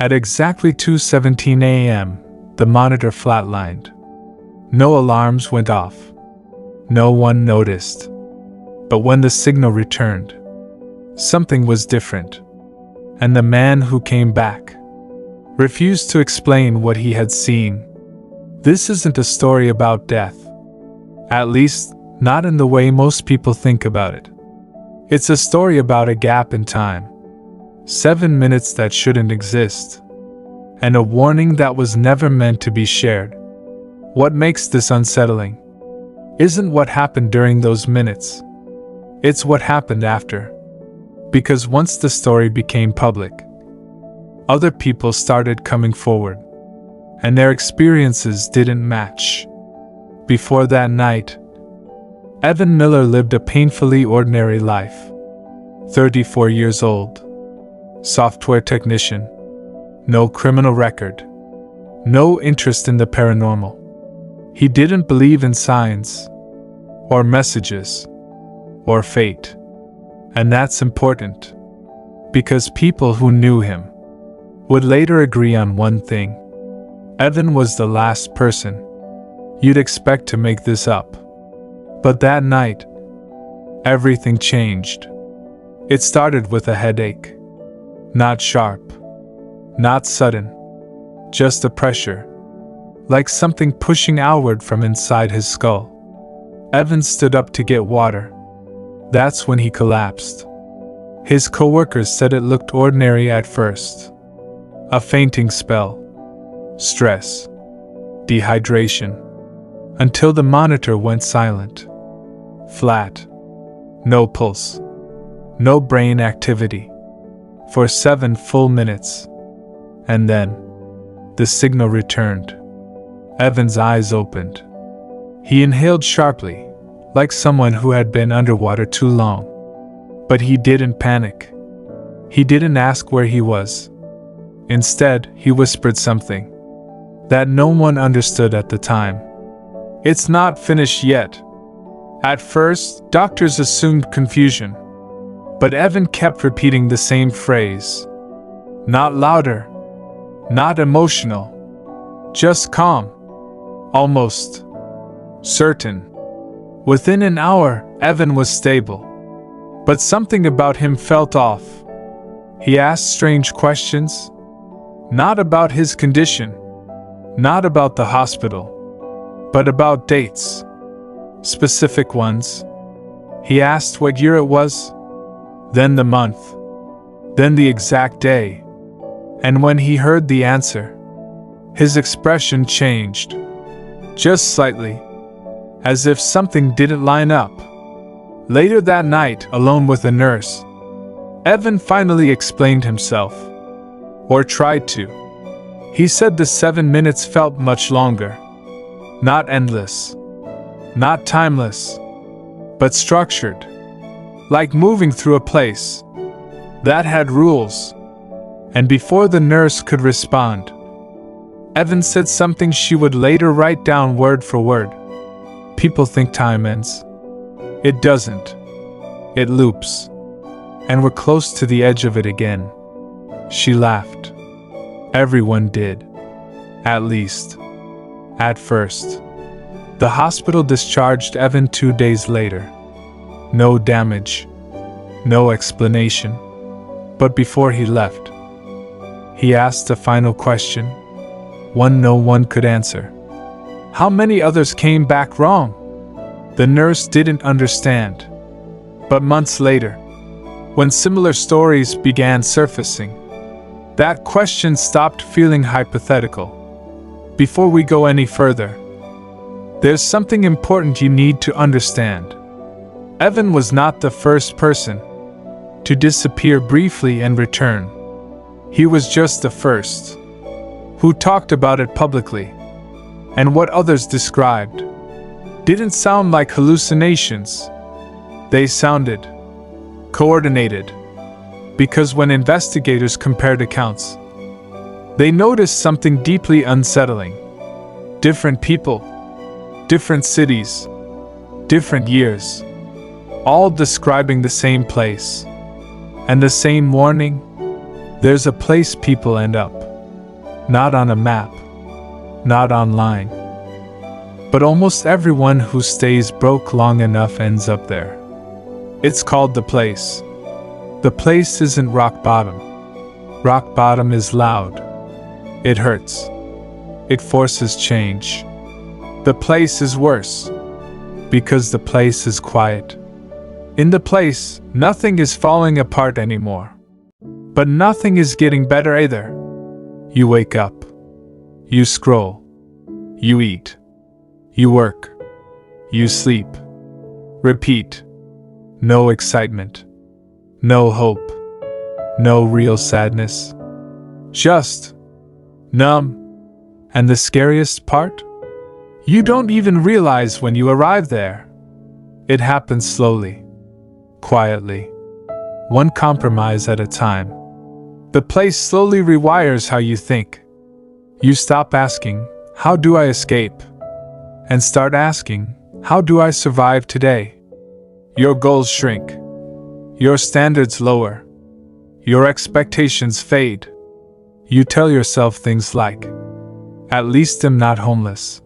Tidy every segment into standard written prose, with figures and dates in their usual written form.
At exactly 2:17 a.m., the monitor flatlined. No alarms went off. No one noticed. But when the signal returned, something was different. And the man who came back refused to explain what he had seen. This isn't a story about death. At least, not in the way most people think about it. It's a story about a gap in time. 7 minutes that shouldn't exist. And a warning that was never meant to be shared. What makes this unsettling isn't what happened during those minutes. It's what happened after. Because once the story became public, other people started coming forward, and their experiences didn't match. Before that night, Evan Miller lived a painfully ordinary life. 34 years old, software technician, no criminal record, no interest in the paranormal. He didn't believe in signs, or messages, or fate. And that's important, because people who knew him would later agree on one thing. Evan was the last person you'd expect to make this up. But that night, everything changed. It started with a headache. Not sharp, not sudden, just a pressure, like something pushing outward from inside his skull. Evan stood up to get water. That's when he collapsed. His coworkers said it looked ordinary at first. A fainting spell, stress, dehydration, until the monitor went silent. Flat. No pulse. No brain activity. For 7 full minutes. And then, the signal returned. Evan's eyes opened. He inhaled sharply, like someone who had been underwater too long. But he didn't panic. He didn't ask where he was. Instead, he whispered something that no one understood at the time. "It's not finished yet." At first, doctors assumed confusion. But Evan kept repeating the same phrase. Not louder. Not emotional. Just calm. Almost certain. Within an hour, Evan was stable. But something about him felt off. He asked strange questions. Not about his condition. Not about the hospital. But about dates. Specific ones. He asked what year it was. Then the month. Then the exact day. And when he heard the answer, his expression changed. Just slightly. As if something didn't line up. Later that night, alone with a nurse, Evan finally explained himself. Or tried to. He said the 7 minutes felt much longer. Not endless. Not timeless. But structured. Like moving through a place that had rules. And before the nurse could respond, Evan said something she would later write down word for word. People think time ends. It doesn't. It loops. And we're close to the edge of it again. She laughed. Everyone did. At least. At first. The hospital discharged Evan 2 days later. No damage. No explanation. But before he left, he asked a final question. One no one could answer. How many others came back wrong? The nurse didn't understand. But months later, when similar stories began surfacing, that question stopped feeling hypothetical. Before we go any further, there's something important you need to understand. Evan was not the first person to disappear briefly and return. He was just the first who talked about it publicly. And what others described didn't sound like hallucinations. They sounded coordinated. Because when investigators compared accounts, they noticed something deeply unsettling. Different people, different cities, different years, all describing the same place. And the same warning: there's a place people end up. Not on a map, not online. But almost everyone who stays broke long enough ends up there. It's called the place. The place isn't rock bottom. Rock bottom is loud. It hurts. It forces change. The place is worse, because the place is quiet. In the place, nothing is falling apart anymore. But nothing is getting better either. You wake up. You scroll. You eat. You work. You sleep. Repeat. No excitement. No hope. No real sadness. Just numb. And the scariest part? You don't even realize when you arrive there. It happens slowly. Quietly. One compromise at a time. The place slowly rewires how you think. You stop asking, "How do I escape?" and start asking, "How do I survive today?" Your goals shrink. Your standards lower. Your expectations fade. You tell yourself things like, "At least I'm not homeless.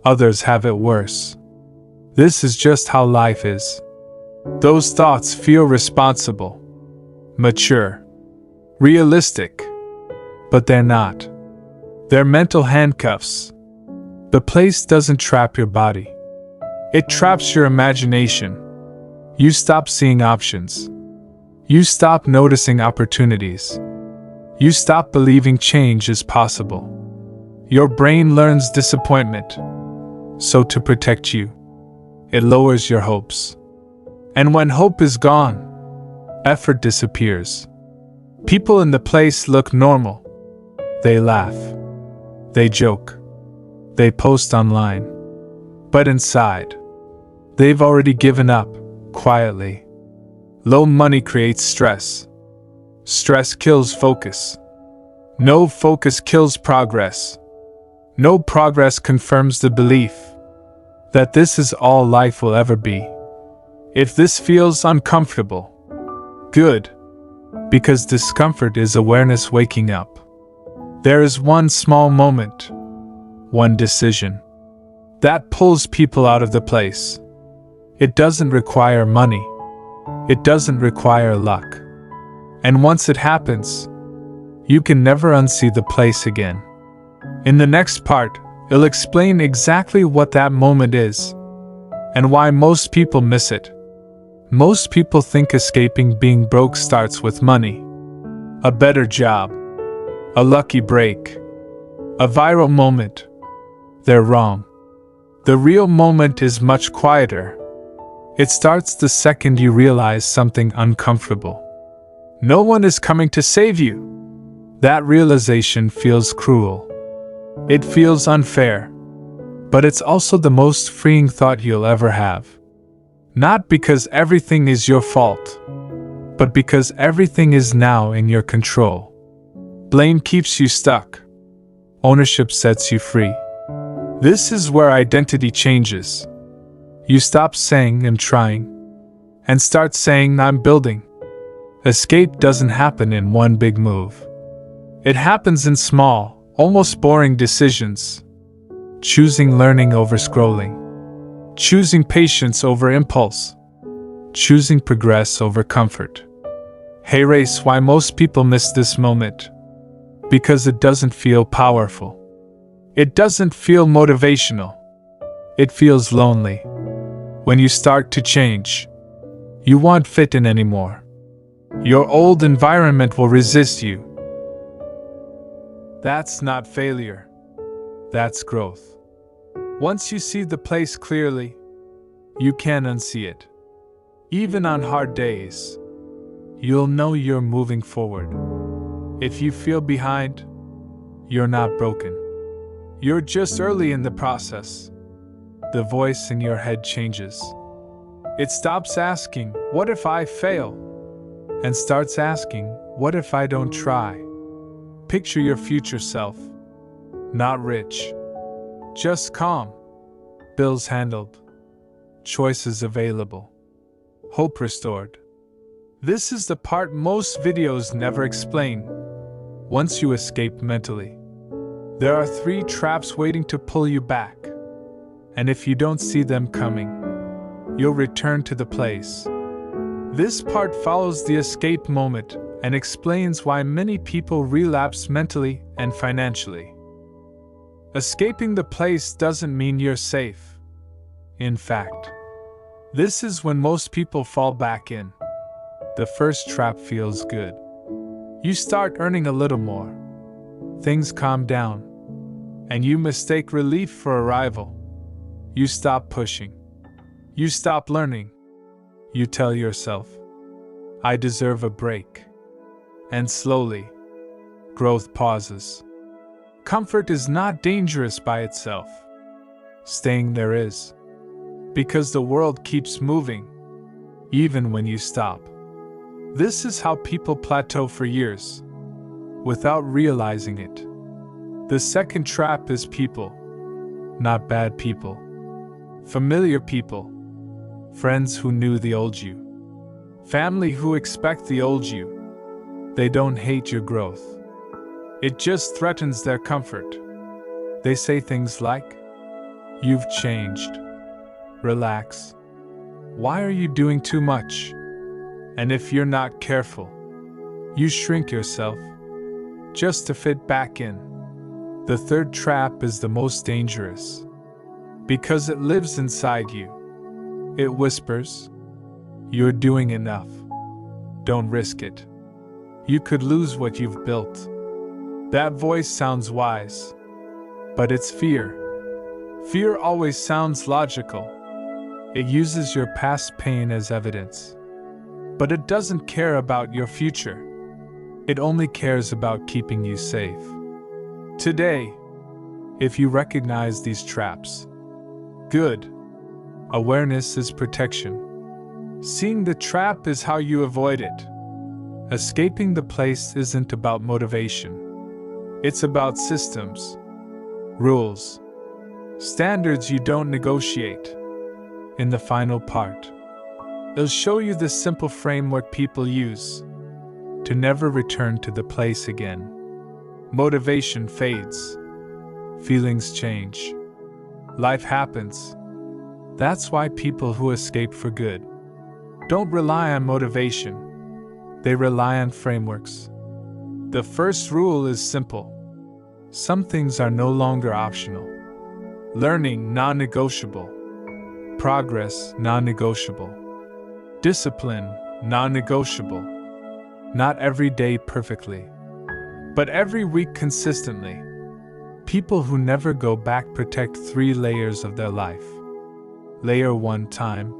Others have it worse. This is just how life is." Those thoughts feel responsible, mature, realistic, but they're not. They're mental handcuffs. The place doesn't trap your body. It traps your imagination. You stop seeing options. You stop noticing opportunities. You stop believing change is possible. Your brain learns disappointment. So to protect you, it lowers your hopes. And when hope is gone, effort disappears. People in the place look normal. They laugh. They joke. They post online. But inside, they've already given up, quietly. Low money creates stress. Stress kills focus. No focus kills progress. No progress confirms the belief that this is all life will ever be. If this feels uncomfortable, good, because discomfort is awareness waking up. There is one small moment, one decision, that pulls people out of the place. It doesn't require money. It doesn't require luck. And once it happens, you can never unsee the place again. In the next part, I'll explain exactly what that moment is, and why most people miss it. Most people think escaping being broke starts with money, a better job, a lucky break, a viral moment. They're wrong. The real moment is much quieter. It starts the second you realize something uncomfortable. No one is coming to save you. That realization feels cruel. It feels unfair. But it's also the most freeing thought you'll ever have. Not because everything is your fault, but because everything is now in your control. Blame keeps you stuck. Ownership sets you free. This is where identity changes. You stop saying "I'm trying" and start saying "I'm building." Escape doesn't happen in one big move. It happens in small, almost boring decisions. Choosing learning over scrolling. Choosing patience over impulse. Choosing progress over comfort. Hey race, why most people miss this moment? Because it doesn't feel powerful. It doesn't feel motivational. It feels lonely. When you start to change, you won't fit in anymore. Your old environment will resist you. That's not failure. That's growth. Once you see the place clearly, you can't unsee it. Even on hard days, you'll know you're moving forward. If you feel behind, you're not broken. You're just early in the process. The voice in your head changes. It stops asking, "What if I fail?" and starts asking, "What if I don't try?" Picture your future self. Not rich. Just calm. Bills handled. Choices available. Hope restored. This is the part most videos never explain. Once you escape mentally, There are 3 traps waiting to pull you back, and if you don't see them coming, you'll return to the place. This part follows the escape moment and explains why many people relapse mentally and financially. Escaping the place doesn't mean you're safe. In fact, this is when most people fall back in. The first trap feels good. You start earning a little more. Things calm down, and you mistake relief for arrival. You stop pushing. You stop learning. You tell yourself, I deserve a break. And slowly, growth pauses. Comfort is not dangerous by itself. Staying there is. Because the world keeps moving, even when you stop. This is how people plateau for years, without realizing it. The second trap is people. Not bad people. Familiar people. Friends who knew the old you. Family who expect the old you. They don't hate your growth. It just threatens their comfort. They say things like, you've changed. Relax. Why are you doing too much? And if you're not careful, you shrink yourself just to fit back in. The third trap is the most dangerous because it lives inside you. It whispers, you're doing enough. Don't risk it. You could lose what you've built. That voice sounds wise, but it's fear. Fear always sounds logical. It uses your past pain as evidence. But it doesn't care about your future. It only cares about keeping you safe. Today, if you recognize these traps, good. Awareness is protection. Seeing the trap is how you avoid it. Escaping the place isn't about motivation. It's about systems, rules, standards you don't negotiate. In the final part, it'll show you the simple framework people use to never return to the place again. Motivation fades. Feelings change. Life happens. That's why people who escape for good don't rely on motivation. They rely on frameworks. The first rule is simple. Some things are no longer optional. Learning, non-negotiable. Progress, non-negotiable. Discipline, non-negotiable. Not every day perfectly, but every week consistently. People who never go back protect 3 layers of their life. Layer 1, time.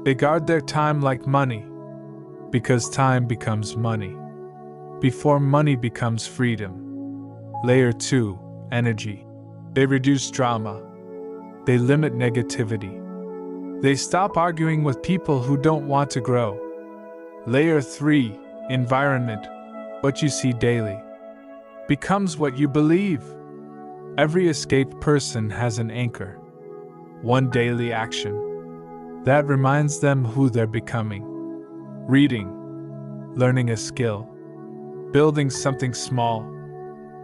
They guard their time like money, because time becomes money, before money becomes freedom. Layer 2, energy. They reduce drama. They limit negativity. They stop arguing with people who don't want to grow. Layer 3, environment. What you see daily becomes what you believe. Every escaped person has an anchor. One daily action that reminds them who they're becoming. Reading, learning a skill, building something small.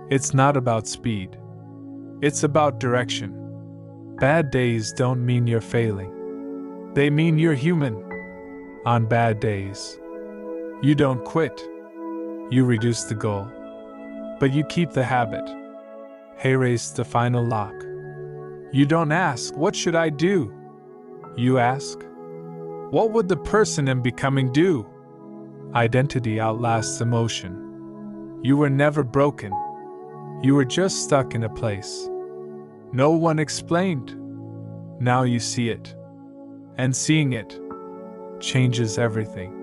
It's not about speed. It's about direction. Bad days don't mean you're failing. They mean you're human. On bad days, you don't quit. You reduce the goal, but you keep the habit. Erase the final lock. You don't ask, what should I do? You ask, what would the person I'm becoming do? Identity outlasts emotion. You were never broken. You were just stuck in a place. No one explained. Now you see it. And seeing it changes everything.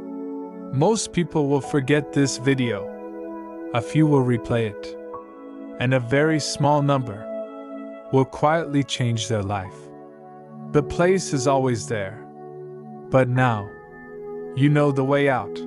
Most people will forget this video. A few will replay it. And a very small number will quietly change their life. The place is always there. But now, you know the way out.